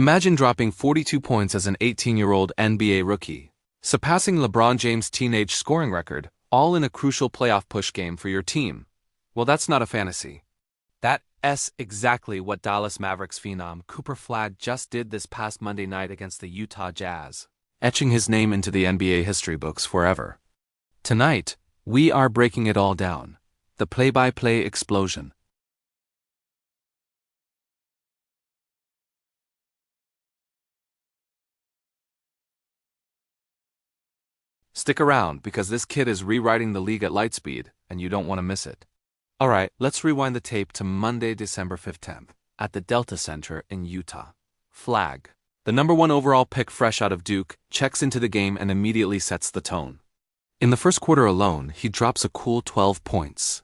Imagine dropping 42 points as an 18-year-old NBA rookie, surpassing LeBron James' teenage scoring record, all in a crucial playoff push game for your team. Well, that's not a fantasy. That's exactly what Dallas Mavericks phenom Cooper Flagg just did this past Monday night against the Utah Jazz, etching his name into the NBA history books forever. Tonight, we are breaking it all down. The play-by-play explosion. Stick around because this kid is rewriting the league at light speed, and you don't want to miss it. Alright, let's rewind the tape to Monday, December 15th, at the Delta Center in Utah. Flagg, the #1 overall pick fresh out of Duke, checks into the game and immediately sets the tone. In the first quarter alone, he drops a cool 12 points,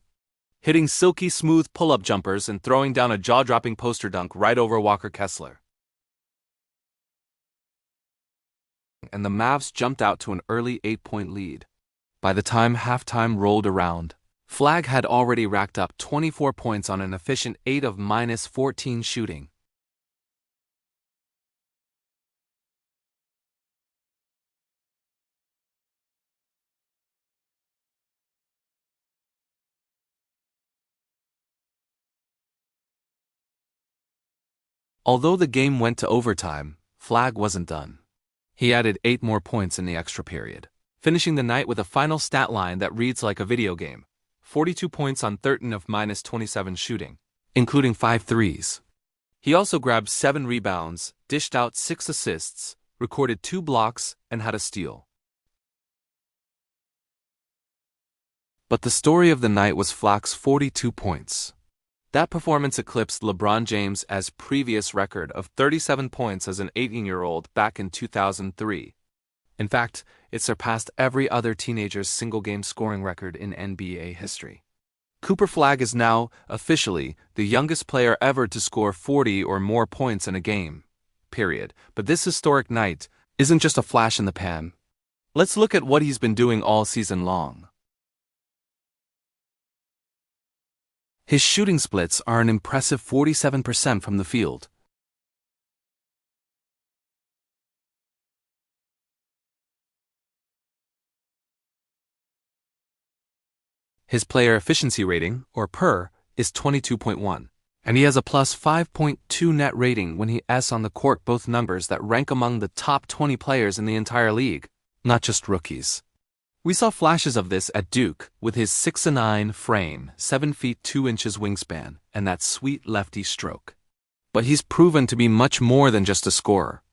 hitting silky smooth pull-up jumpers and throwing down a jaw-dropping poster dunk right over Walker Kessler. And the Mavs jumped out to an early 8-point lead. By the time halftime rolled around, Flagg had already racked up 24 points on an efficient 8 of -14 shooting. Although the game went to overtime, Flagg wasn't done. He added 8 more points in the extra period, finishing the night with a final stat line that reads like a video game. 42 points on 13 of -27 shooting, including 5 threes. He also grabbed 7 rebounds, dished out 6 assists, recorded 2 blocks, and had a steal. But the story of the night was Flagg's 42 points. That performance eclipsed LeBron James' previous record of 37 points as an 18-year-old back in 2003. In fact, it surpassed every other teenager's single-game scoring record in NBA history. Cooper Flagg is now, officially, the youngest player ever to score 40 or more points in a game, period. But this historic night isn't just a flash in the pan. Let's look at what he's been doing all season long. His shooting splits are an impressive 47% from the field. His player efficiency rating, or PER, is 22.1, and he has a plus 5.2 net rating when he is on the court, both numbers that rank among the top 20 players in the entire league, not just rookies. We saw flashes of this at Duke with his 6'9" frame, 7 feet 2 inches wingspan, and that sweet lefty stroke. But he's proven to be much more than just a scorer.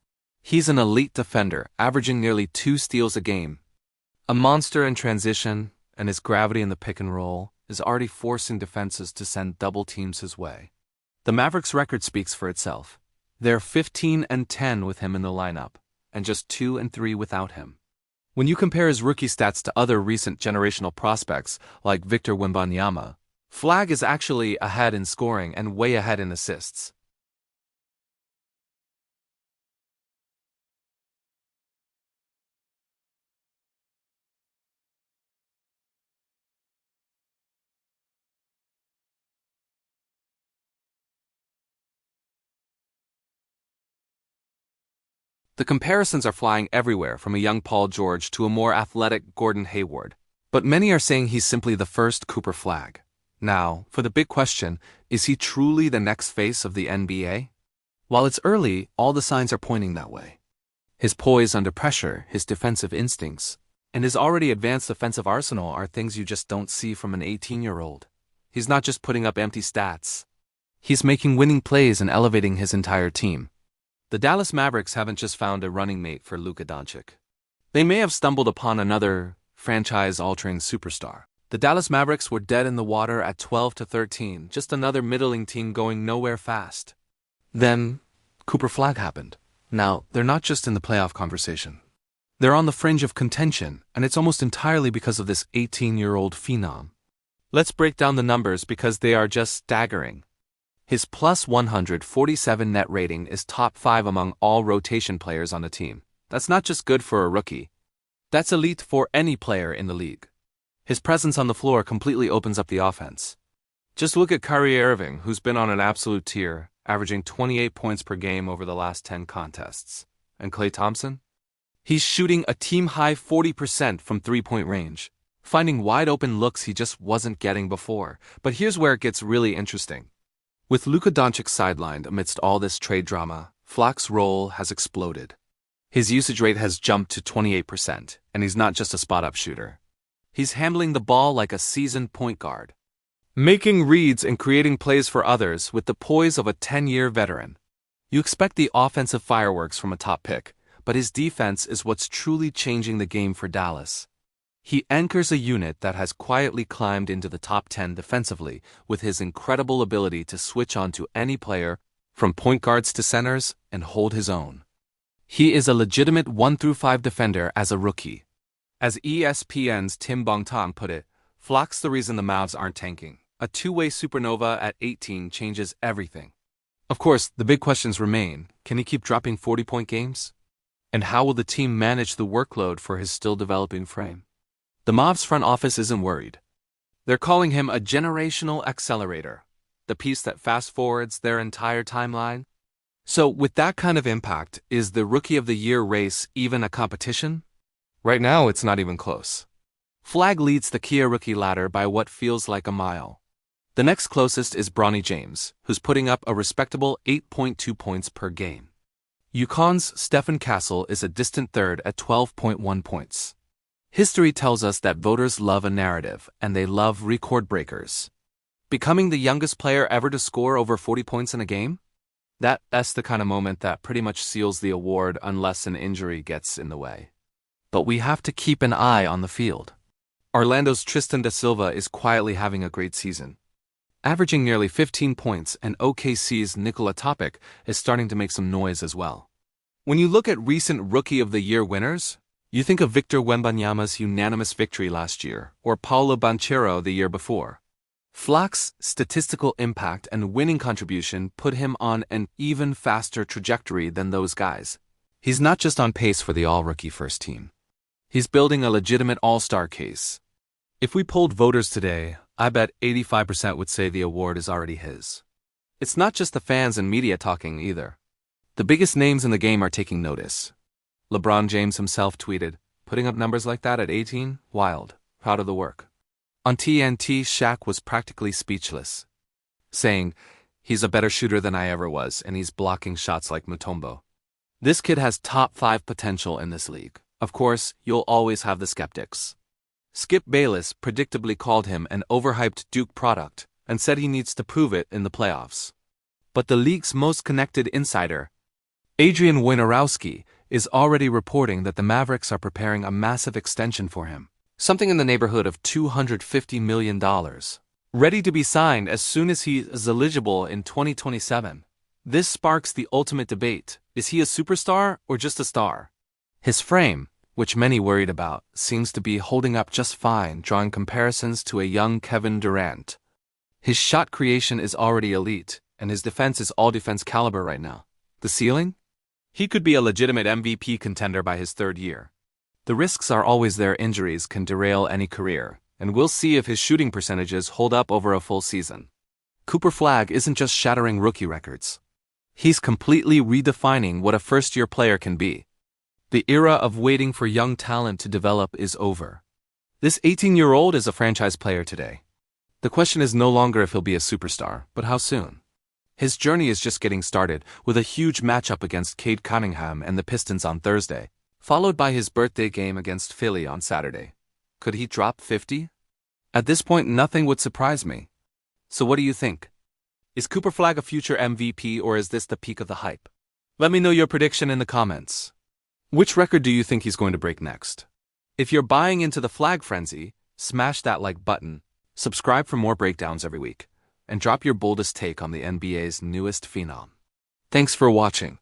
He's an elite defender, averaging nearly 2 steals a game. A monster in transition, and his gravity in the pick and roll is already forcing defenses to send double teams his way. The Mavericks' record speaks for itself. They're 15-10 with him in the lineup, and just 2-3 without him. When you compare his rookie stats to other recent generational prospects like Victor Wembanyama, Flagg is actually ahead in scoring and way ahead in assists. The comparisons are flying everywhere, from a young Paul George to a more athletic Gordon Hayward. But many are saying he's simply the first Cooper Flagg. Now, for the big question, is he truly the next face of the NBA? While it's early, all the signs are pointing that way. His poise under pressure, his defensive instincts, and his already advanced offensive arsenal are things you just don't see from an 18-year-old. He's not just putting up empty stats. He's making winning plays and elevating his entire team. The Dallas Mavericks haven't just found a running mate for Luka Doncic. They may have stumbled upon another franchise-altering superstar. The Dallas Mavericks were dead in the water at 12-13, just another middling team going nowhere fast. Then, Cooper Flagg happened. Now, they're not just in the playoff conversation. They're on the fringe of contention, and it's almost entirely because of this 18-year-old phenom. Let's break down the numbers because they are just staggering. His plus 147 net rating is top 5 among all rotation players on the team. That's not just good for a rookie. That's elite for any player in the league. His presence on the floor completely opens up the offense. Just look at Kyrie Irving, who's been on an absolute tear, averaging 28 points per game over the last 10 contests. And Klay Thompson? He's shooting a team-high 40% from three-point range, finding wide-open looks he just wasn't getting before. But here's where it gets really interesting. With Luka Doncic sidelined amidst all this trade drama, Flagg's role has exploded. His usage rate has jumped to 28%, and he's not just a spot-up shooter. He's handling the ball like a seasoned point guard, making reads and creating plays for others with the poise of a 10-year veteran. You expect the offensive fireworks from a top pick, but his defense is what's truly changing the game for Dallas. He anchors a unit that has quietly climbed into the top 10 defensively with his incredible ability to switch onto any player, from point guards to centers, and hold his own. He is a legitimate 1-5 defender as a rookie. As ESPN's Tim Bongtang put it, Flagg's the reason the Mavs aren't tanking. A two-way supernova at 18 changes everything. Of course, the big questions remain. Can he keep dropping 40-point games? And how will the team manage the workload for his still developing frame? The Mavs front office isn't worried. They're calling him a generational accelerator, the piece that fast-forwards their entire timeline. So, with that kind of impact, is the Rookie of the Year race even a competition? Right now, it's not even close. Flagg leads the Kia rookie ladder by what feels like a mile. The next closest is LeBron James, who's putting up a respectable 8.2 points per game. UConn's Stephen Castle is a distant third at 12.1 points. History tells us that voters love a narrative, and they love record breakers. Becoming the youngest player ever to score over 40 points in a game? That's the kind of moment that pretty much seals the award unless an injury gets in the way. But we have to keep an eye on the field. Orlando's Tristan da Silva is quietly having a great season, averaging nearly 15 points, and OKC's Nikola Topic is starting to make some noise as well. When you look at recent Rookie of the Year winners, you think of Victor Wembanyama's unanimous victory last year, or Paolo Banchero the year before. Flagg's statistical impact and winning contribution put him on an even faster trajectory than those guys. He's not just on pace for the all-rookie first team. He's building a legitimate all-star case. If we polled voters today, I bet 85% would say the award is already his. It's not just the fans and media talking either. The biggest names in the game are taking notice. LeBron James himself tweeted, "Putting up numbers like that at 18? Wild. Proud of the work." On TNT, Shaq was practically speechless, saying, "He's a better shooter than I ever was, and he's blocking shots like Mutombo. This kid has top 5 potential in this league." Of course, you'll always have the skeptics. Skip Bayless predictably called him an overhyped Duke product and said he needs to prove it in the playoffs. But the league's most connected insider, Adrian Wojnarowski, is already reporting that the Mavericks are preparing a massive extension for him, something in the neighborhood of $250 million, ready to be signed as soon as he is eligible in 2027. This sparks the ultimate debate. Is he a superstar or just a star? His frame, which many worried about, seems to be holding up just fine, drawing comparisons to a young Kevin Durant. His shot creation is already elite, and his defense is all-defense caliber right now. The ceiling? He could be a legitimate MVP contender by his third year. The risks are always there. Injuries can derail any career, and we'll see if his shooting percentages hold up over a full season. Cooper Flagg isn't just shattering rookie records. He's completely redefining what a first-year player can be. The era of waiting for young talent to develop is over. This 18-year-old is a franchise player today. The question is no longer if he'll be a superstar, but how soon. His journey is just getting started, with a huge matchup against Cade Cunningham and the Pistons on Thursday, followed by his birthday game against Philly on Saturday. Could he drop 50? At this point, nothing would surprise me. So what do you think? Is Cooper Flagg a future MVP, or is this the peak of the hype? Let me know your prediction in the comments. Which record do you think he's going to break next? If you're buying into the Flagg frenzy, smash that like button, subscribe for more breakdowns every week, and drop your boldest take on the NBA's newest phenom. Thanks for watching.